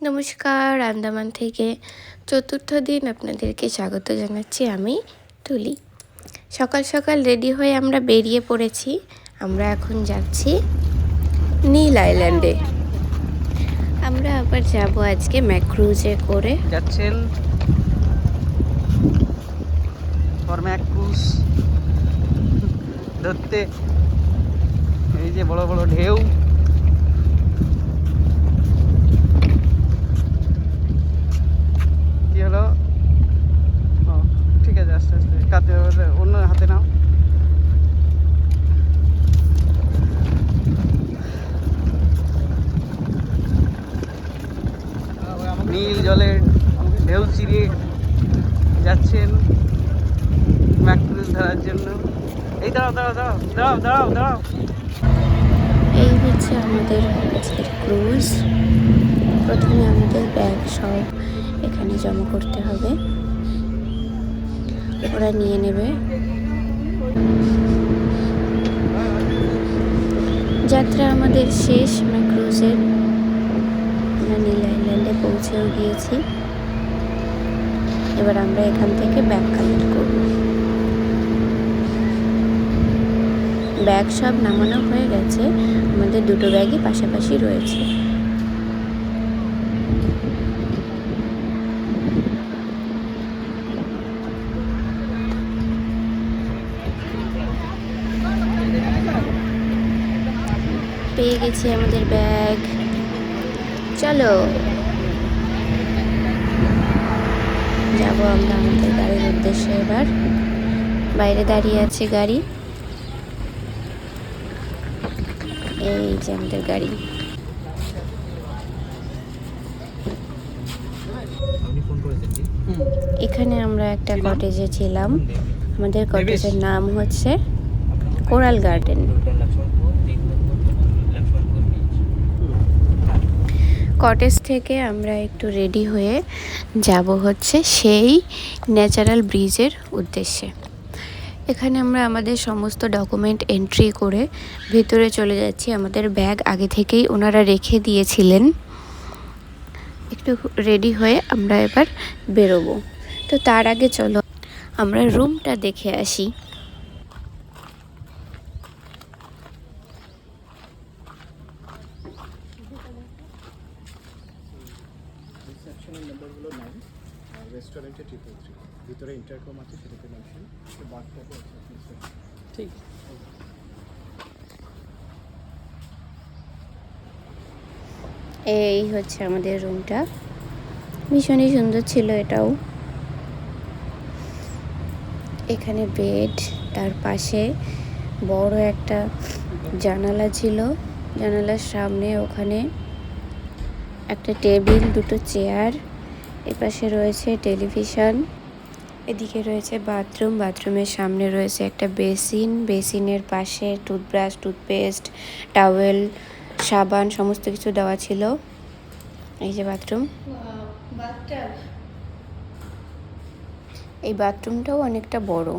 নমস্কার, আন্দামান থেকে চতুর্থ দিন আপনাদেরকে স্বাগত জানাচ্ছি। আমি তুলি। সকাল সকাল রেডি হয়ে আমরা বেরিয়ে পড়েছি। আমরা এখন যাচ্ছি নীল আইল্যান্ডে। আমরা আবার যাব আজকে ম্যাক্রুজে করে। যাচ্ছেন ম্যাক্রুজ ধরতে। এই যে বড় বড় ঢেউ, কি হলো? ও ঠিক আছে, আস্তে আস্তে কাতে অন্য হাতে নাও। নীল জলের ঢেউ চিরে যাচ্ছেন ম্যাক্রুজ ধরার জন্য। এই দাঁড়াও দাঁড়াও দাঁড়াও দাঁড়াও দাঁড়াও দাঁড়াও। এই হচ্ছে আমাদের আজকের ক্রুজ। প্রথমে আমাদের ব্যাগ সব এখানে জমা করতে হবে, ওরা নিয়ে নেবে। যাত্রা আমাদের শেষ ম্যাক্রুজের। আমরা নীল আইল্যান্ডে পৌঁছেও গিয়েছি। এবার আমরা এখান থেকে ব্যাগ কালেক্ট করব। ব্যাগ সব নামানো হয়ে গেছে, আমাদের দুটো ব্যাগই পাশাপাশি রয়েছে। পেয়ে গেছি আমাদের ব্যাগ। চলো যাবো আমরা আমাদের গাড়ির উদ্দেশ্যে। এবার বাইরে দাঁড়িয়ে আছে গাড়ি। এই যে আমাদের গাড়ি। এখানে আমরা একটা কটেজে ছিলাম। আমাদের কটেজের নাম হচ্ছে কোরাল গার্ডেন। কটেজ থেকে আমরা একটু রেডি হয়ে যাব হচ্ছে সেই ন্যাচারাল ব্রিজের উদ্দেশ্যে। এখানে আমরা আমাদের সমস্ত ডকুমেন্ট এন্ট্রি করে ভেতরে চলে যাচ্ছি। আমাদের ব্যাগ আগে থেকেই ওনারা রেখে দিয়েছিলেন। একটু রেডি হয়ে আমরা এবার বেরোবো। তো তার আগে চলো আমরা রুমটা দেখে আসি। রিসেপশনের নাম্বার হলো 9, আর রেস্টুরেন্টে 333। ভিতরে ইন্টারকম আছে, সেটাতে মেনশন। বাথটাবে আছে। ঠিক। এই হচ্ছে আমাদের রুমটা। ভীষণই সুন্দর ছিল এটাও। এখানে বেড, তার পাশে বড় একটা জানালা ছিল। জানালার সামনে ওখানে একটা টেবিল, দুটো চেয়ার। এপাশে রয়েছে টেলিভিশন। এদিকে রয়েছে বাথরুম। বাথরুমের সামনে রয়েছে একটা বেসিন। বেসিনের পাশে টুথব্রাশ, টুথপেস্ট, টাওয়েল, সাবান সমস্ত কিছু দেওয়া ছিল। এই যে বাথরুম। এই বাথরুমটাও অনেকটা বড়।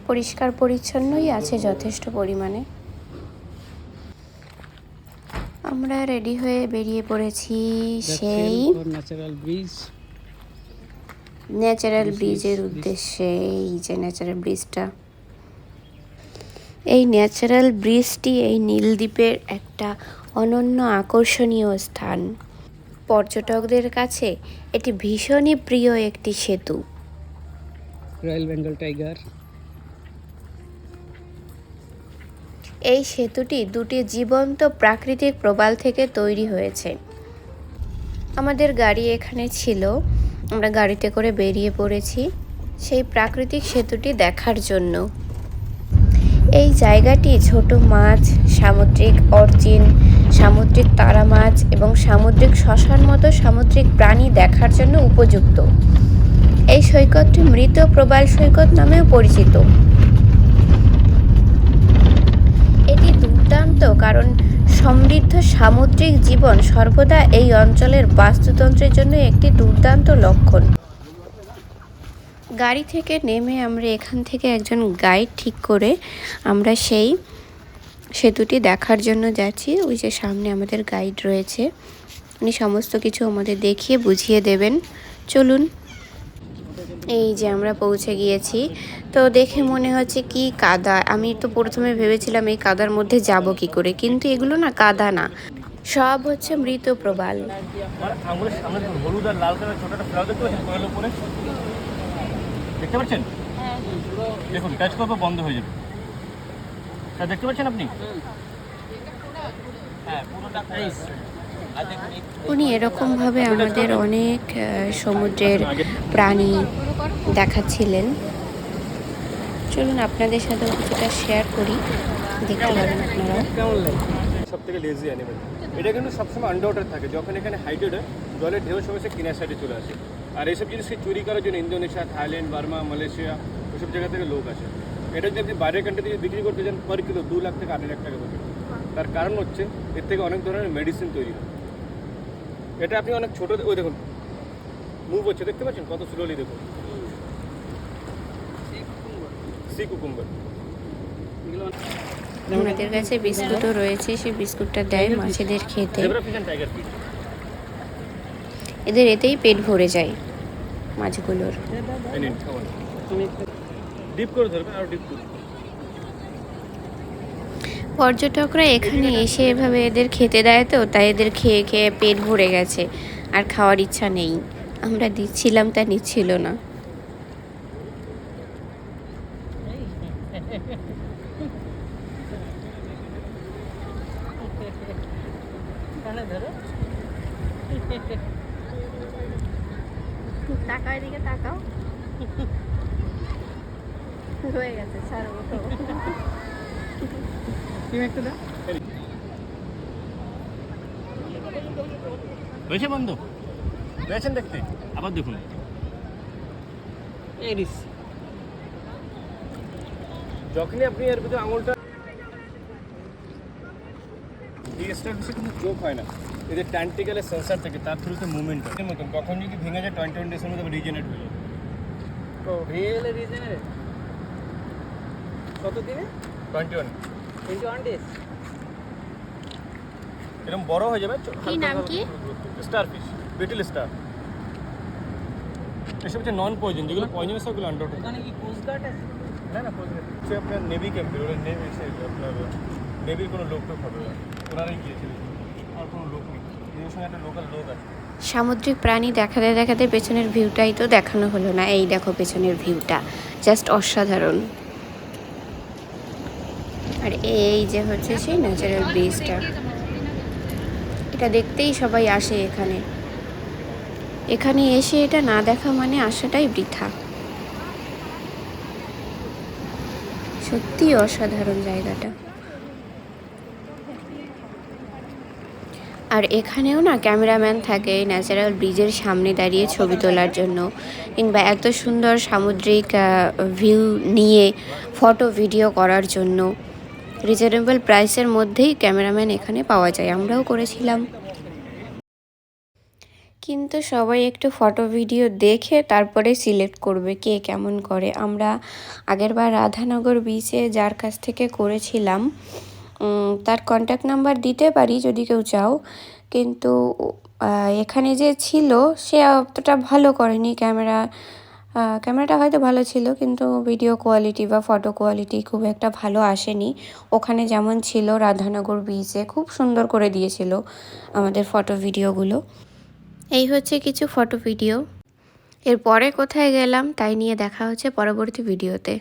পরিষ্কার পরিচ্ছন্নই আছে যথেষ্ট পরিমাণে। আমরা রেডি হয়ে বেরিয়ে পড়েছি সেই ন্যাচারাল ব্রিজের উদ্দেশ্যে। এই যে ন্যাচারাল ব্রিজটা। এই ন্যাচারাল ব্রিজটি এই নীলদ্বীপের একটা অনন্য আকর্ষণীয় স্থান। পর্যটকদের কাছে এটি ভীষণই প্রিয় একটি সেতু। Royal Bengal tiger. এই সেতুটি দুটি জীবন্ত প্রাকৃতিক প্রবাল থেকে তৈরি হয়েছে। আমাদের গাড়ি এখানে ছিল। আমরা গাড়িতে করে বেরিয়ে পড়েছি সেই প্রাকৃতিক সেতুটি দেখার জন্য। এই জায়গাটি ছোট মাছ, সামুদ্রিক অর্চিন, সামুদ্রিক তারা মাছ এবং সামুদ্রিক শসার মতো সামুদ্রিক প্রাণী দেখার জন্য উপযুক্ত। এই সৈকতটি মৃত প্রবাল সৈকত নামেও পরিচিত। এটি দুর্দান্ত কারণ সমৃদ্ধ সামুদ্রিক জীবন সর্বদা এই অঞ্চলের বাস্তুতন্ত্রের জন্য একটি দুর্দান্ত লক্ষণ। গাড়ি থেকে নেমে আমরা এখান থেকে একজন গাইড ঠিক করে আমরা সেই সেতুটি দেখার জন্য যাচ্ছি। ওই যে সামনে আমাদের গাইড রয়েছে, উনি সমস্ত কিছু আমাদের দেখিয়ে বুঝিয়ে দেবেন। চলুন। এই যে আমরা পৌঁছে গিয়েছি। তো দেখে মনে হচ্ছে কি কাদা। আমি তো প্রথমে ভেবেছিলাম এই কাদার মধ্যে যাব কি করে, কিন্তু এগুলো না কাদা না, সব হচ্ছে মৃত প্রবাল। আঙুলের সামনে হলুদ আর লাল কালার ছোট একটা ফ্লাওয়ার দেখতে পাচ্ছেন কোয়েলের উপরে? দেখতে পাচ্ছেন? দেখুন টাচ করবে বন্ধ হয়ে যাবে। তা দেখতে পাচ্ছেন আপনি? হ্যাঁ পুরোটা আইস। উনি এরকমভাবে আমাদের অনেক সমুদ্রের প্রাণী দেখাচ্ছিলেন। চলুন আপনাদের সাথেও কিছুটা শেয়ার করি, দেখতে পারেন আপনারাও। কেমন লাগে? সব থেকে লেজি অ্যানিমেল। এটা কিন্তু সবসময় আন্ডার ওয়াটার থাকে, যখন এখানে হাইটেড হয় জলের ঢেউ সমস্যা কিনার সাইডে চলে আসে। আর এইসব জিনিসকে চুরি করার জন্য ইন্দোনেশিয়া, থাইল্যান্ড, বার্মা, মালয়েশিয়া ওইসব জায়গা থেকে লোক আসে। এটা যদি আপনি বাইরের কান্ট্রিতে বিক্রি করতে যান পার কিলো 2 লাখ থেকে 8 লাখ টাকা পাবেন। তার কারণ হচ্ছে এর থেকে অনেক ধরনের মেডিসিন তৈরি হয়। এটা আপনি অনেক ছোটো, ওই দেখুন মুভ হচ্ছে, দেখতে পাচ্ছেন কত স্লোলি, দেখুন সি কুকুম্বার। আমাদের কাছে বিস্কুটও রয়েছে, সেই বিস্কুটটা দেয় মাছেদের খেতে। Zebra fish and tiger fish. এদের এতেই পেট ভরে যায় মাছগুলোর। এই নিন খাওয়ান। ডিপ করে ধরবেন আর ডিপ করুন। পর্যটকরা এখানে এসে এভাবে এদের খেতে দেয়, তো তাই এদের খেয়ে খেয়ে পেট ভরে গেছে, আর খাওয়ার ইচ্ছা নেই। আমরা দিচ্ছিলাম, তা নিচ্ছিল না। তাকাও, এদিকে তাকাও। হয়ে গেছে, ছাড়বো তো। একটা দাও। হয়েছে বন্ধ? পেয়েছেন দেখতে? আবার দেখুন। এরিস। যখনই আপনি এর ভিতরে আঙুলটা এই স্টাফিসে কিন্তু চোখ হয় না, এদের ট্যান্টিক্যালের সেন্সার থাকে, তার থ্রুতে মুভমেন্ট হয়। এর মতন কখন যদি ভেঙে যায় 21 ডেজের মধ্যে রিজেনারেট হয়ে যায়। ও রিয়েল রিজেনারেট কত দিনে? 21 ডেজ। এরকম বড় হয়ে যাবে। কি নাম কি? Starfish, beetle star. এসব হচ্ছে নন পয়জন, যেগুলো পয়জন সেগুলো আন্ডার ওয়াটার। ওখানে কি কোস্ট গার্ড আছে? না না পয়জন হচ্ছে আপনার নেভি ক্যাম্পের, ওরা নেভি আপনার নেভির কোনো লোক টোক হবে না, ওনারাই গিয়েছিলেন, আর কোনো লোক নেই। এর সঙ্গে একটা লোকাল লোক আছে। সামুদ্রিক প্রাণী দেখাতে দেখাতে পেছনের ভিউটাই তো দেখানো হলো না। এই দেখো পেছনের ভিউটা, জাস্ট অসাধারণ। আর এই যে হচ্ছে সেই ন্যাচারাল ব্রিজটা, এটা দেখতেই সবাই আসে এখানে। এখানে এসে এটা না দেখা মানে আসাটাই বৃথা। সত্যি অসাধারণ জায়গাটা। আর এখানেও না ক্যামেরাম্যান থাকে এই ন্যাচারাল ব্রিজের সামনে দাঁড়িয়ে ছবি তোলার জন্য, কিংবা এত সুন্দর সামুদ্রিক ভিউ নিয়ে ফটো ভিডিও করার জন্য। রিজনেবল প্রাইসের মধ্যেই ক্যামেরাম্যান এখানে পাওয়া যায়, আমরাও করেছিলাম। কিন্তু সবাই একটু ফটো ভিডিও দেখে তারপরে সিলেক্ট করবে কে কেমন করে। আমরা আগেরবার রাধানগর বিচে যার কাছ থেকে করেছিলাম তার কন্ট্যাক্ট নাম্বার দিতে পারি যদি কেউ চাও, কিন্তু এখানে যে ছিল সে অতটা ভালো করেনি। ক্যামেরাটা হয়তো ভালো ছিল, কিন্তু ভিডিও কোয়ালিটি বা ফটো কোয়ালিটি খুব একটা ভালো আসেনি। ওখানে যেমন ছিল রাধানগর বিচে খুব সুন্দর করে দিয়েছিল আমাদের ফটো ভিডিওগুলো। এই হচ্ছে কিছু ফটো ভিডিও। এরপরে কোথায় গেলাম তাই নিয়ে দেখা হচ্ছে পরবর্তী ভিডিওতে।